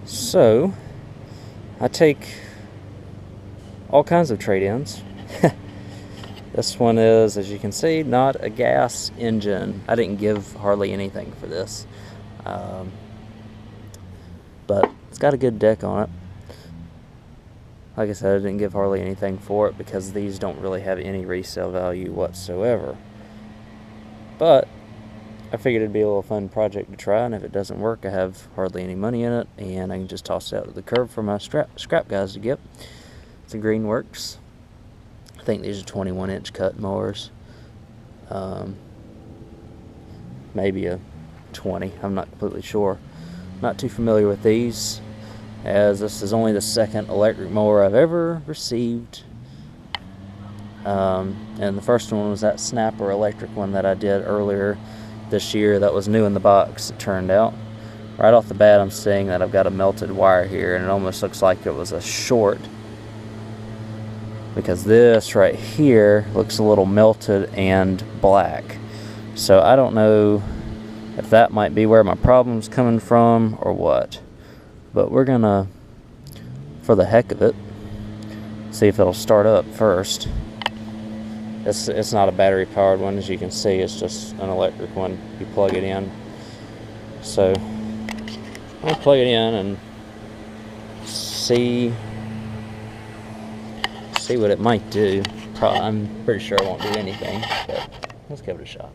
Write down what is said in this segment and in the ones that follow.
So I take all kinds of trade-ins. This one is, as you can see, not a gas engine. I didn't give hardly anything for this, but it's got a good deck on it. Like I said, I didn't give hardly anything for it because these don't really have any resale value whatsoever. But I figured it'd be a little fun project to try, and if it doesn't work, I have hardly any money in it, and I can just toss it out to the curb for my scrap guys to get. It's a Greenworks. I think these are 21-inch cut mowers. Maybe a 20. I'm not completely sure. Not too familiar with these, as this is only the second electric mower I've ever received. And the first one was that Snapper electric one that I did earlier this year that was new in the box, it turned out. Right off the bat, I'm seeing that I've got a melted wire here, and it almost looks like it was a short, because this right here looks a little melted and black. So I don't know if that might be where my problem's coming from or what, but we're gonna, for the heck of it, see if it'll start up first. It's not a battery powered one, as you can see. It's just an electric one. You plug it in. So I'll plug it in and see what it might do. I'm pretty sure it won't do anything, but let's give it a shot.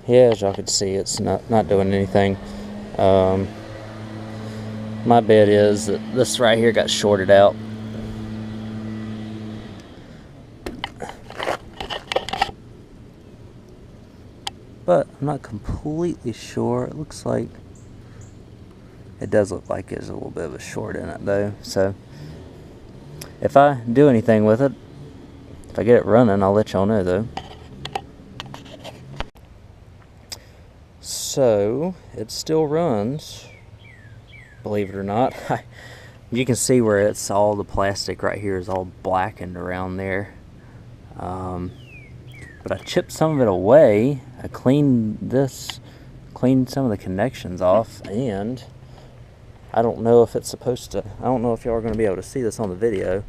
Yeah, as y'all can see, it's not doing anything. My bet is that this right here got shorted out. But I'm not completely sure. It looks like, it does look like there's a little bit of a short in it though. So if I do anything with it, if I get it running, I'll let y'all know though. So it still runs, believe it or not. You can see where it's all, the plastic right here is all blackened around there. But I chipped some of it away. I cleaned some of the connections off, and I don't know if it's supposed to, I don't know if y'all are going to be able to see this on the video.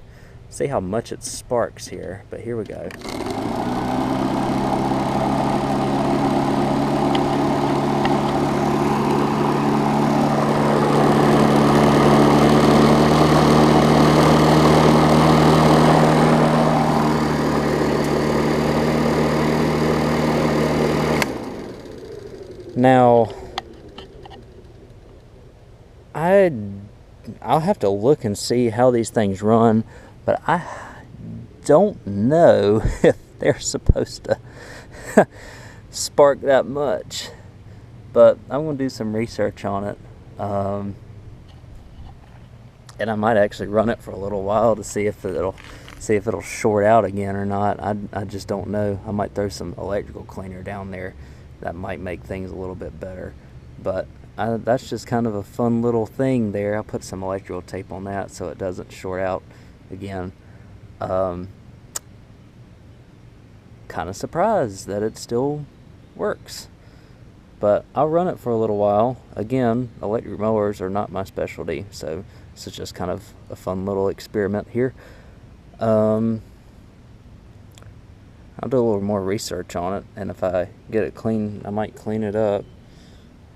See how much it sparks here, but here we go. Now, I'll have to look and see how these things run, but I don't know if they're supposed to spark that much. But I'm going to do some research on it, and I might actually run it for a little while to see if it'll short out again or not. I just don't know. I might throw some electrical cleaner down there. That might make things a little bit better, but that's just kind of a fun little thing there. I'll put some electrical tape on that so it doesn't short out again. Kind of surprised that it still works, but I'll run it for a little while. Again, electric mowers are not my specialty, so this is just kind of a fun little experiment here. I'll do a little more research on it, and if I get it clean, I might clean it up.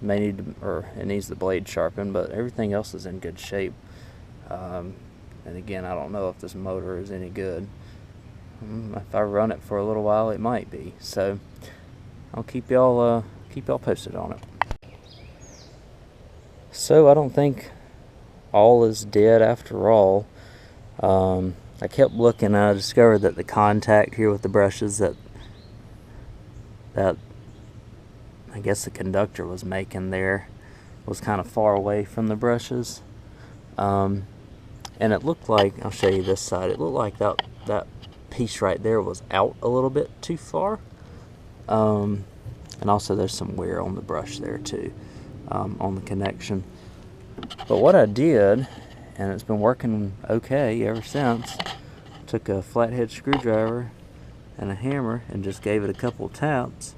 It needs the blade sharpened, but everything else is in good shape. And again, I don't know if this motor is any good. If I run it for a little while, it might be. So I'll keep y'all posted on it. So I don't think all is dead after all. I kept looking and I discovered that the contact here with the brushes that I guess the conductor was making there was kind of far away from the brushes. And it looked like, I'll show you this side, it looked like that piece right there was out a little bit too far. And also there's some wear on the brush there too, on the connection. But what I did, and it's been working okay ever since, took a flathead screwdriver and a hammer and just gave it a couple taps,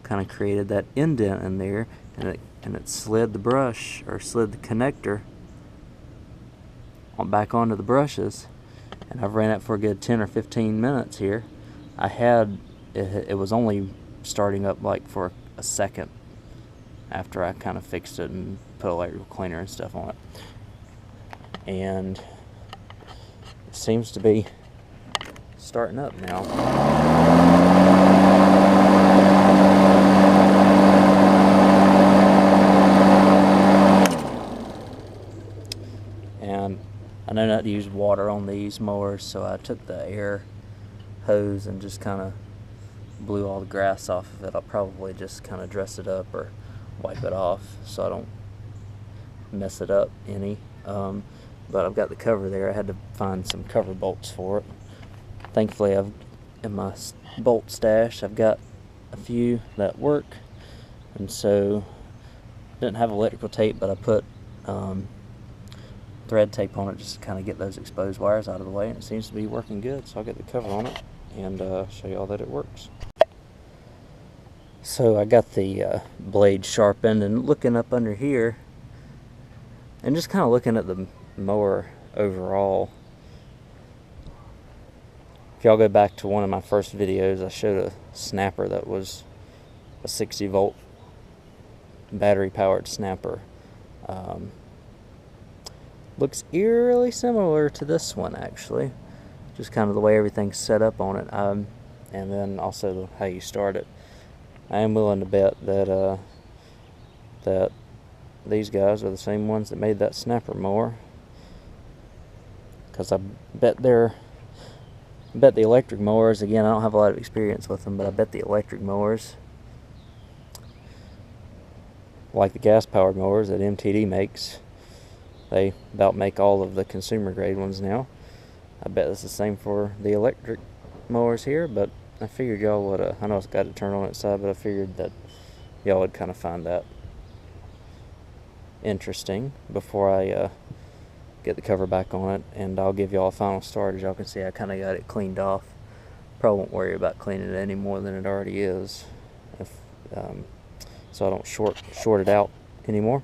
kind of created that indent in there, and it slid the brush, or slid the connector back onto the brushes. And I've ran it for a good 10 or 15 minutes here. I had it was only starting up like for a second after I kind of fixed it and put electrical cleaner and stuff on it, and it seems to be starting up now. And I know not to use water on these mowers, so I took the air hose and just kind of blew all the grass off of it. I'll probably just kind of dress it up or wipe it off so I don't mess it up any. But I've got the cover there. I had to find some cover bolts for it. Thankfully, in my bolt stash, I've got a few that work, and so didn't have electrical tape, but I put thread tape on it just to kind of get those exposed wires out of the way, and it seems to be working good. So I'll get the cover on it and show you all that it works. So I got the blade sharpened, and looking up under here and just kind of looking at the mower overall. If y'all go back to one of my first videos, I showed a snapper that was a 60 volt battery powered snapper. Looks eerily similar to this one, actually, just kind of the way everything's set up on it, and then also how you start it. I am willing to bet that that these guys are the same ones that made that snapper mower, because I bet the electric mowers, again, I don't have a lot of experience with them, but I bet the electric mowers, like the gas powered mowers that MTD makes, they about make all of the consumer grade ones now. I bet it's the same for the electric mowers here, but I figured y'all would, I know it's got to turn on its side, but I figured that y'all would kind of find that interesting before I get the cover back on it. And I'll give y'all a final start. As y'all can see, I kind of got it cleaned off. Probably won't worry about cleaning it any more than it already is, so I don't short it out anymore.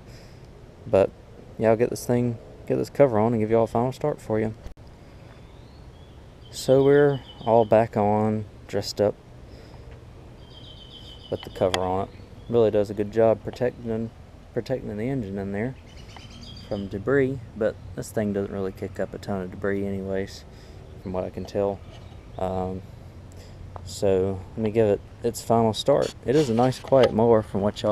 But yeah, I'll get this cover on and give y'all a final start for you. So we're all back on, dressed up with the cover on it. Really does a good job protecting the engine in there from debris, but this thing doesn't really kick up a ton of debris anyways, from what I can tell. So let me give it its final start. It is a nice quiet mower from what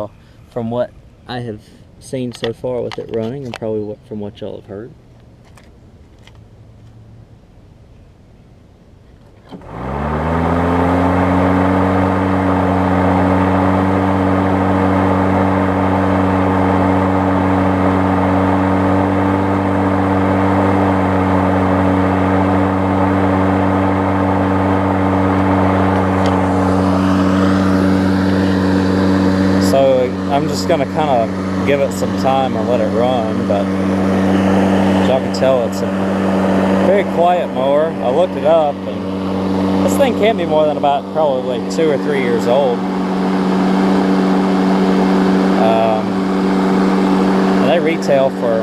I have seen so far with it running, and probably from what y'all have heard. I'm just going to kind of give it some time and let it run, but as y'all can tell, it's a very quiet mower. I looked it up, and this thing can't be more than about probably 2 or 3 years old. And they retail for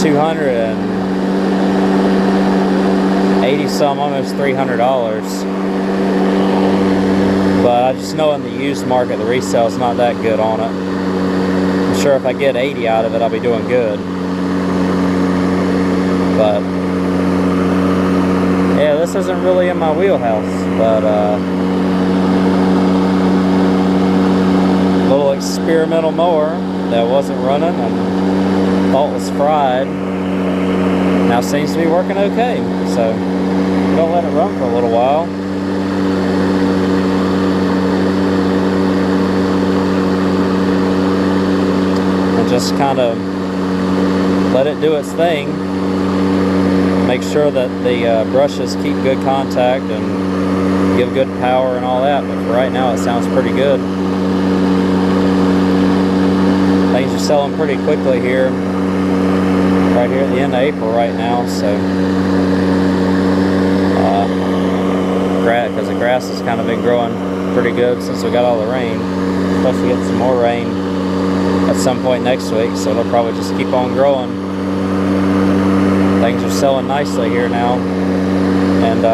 $280 some, almost $300. But I just know in the used market, the resale is not that good on it. I'm sure if I get 80 out of it, I'll be doing good. But yeah, this isn't really in my wheelhouse, but little experimental mower. that wasn't running and thought was fried now seems to be working okay. So I'm gonna let it run for a little while. And just kind of let it do its thing. Make sure that the brushes keep good contact and give good power and all that. But for right now, it sounds pretty good. Things are selling pretty quickly here, right here at the end of April right now. So, because the grass has kind of been growing pretty good since we got all the rain. Plus, we get some more rain at some point next week, so it'll probably just keep on growing. Things are selling nicely here now, and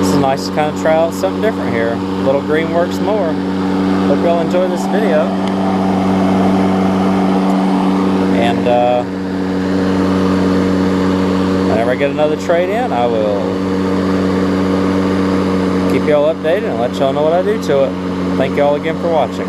it's nice to kind of try out something different here. Little Greenworks mower. Hope y'all enjoy this video, and whenever I get another trade in, I will keep y'all updated and let y'all know what I do to it. Thank y'all again for watching.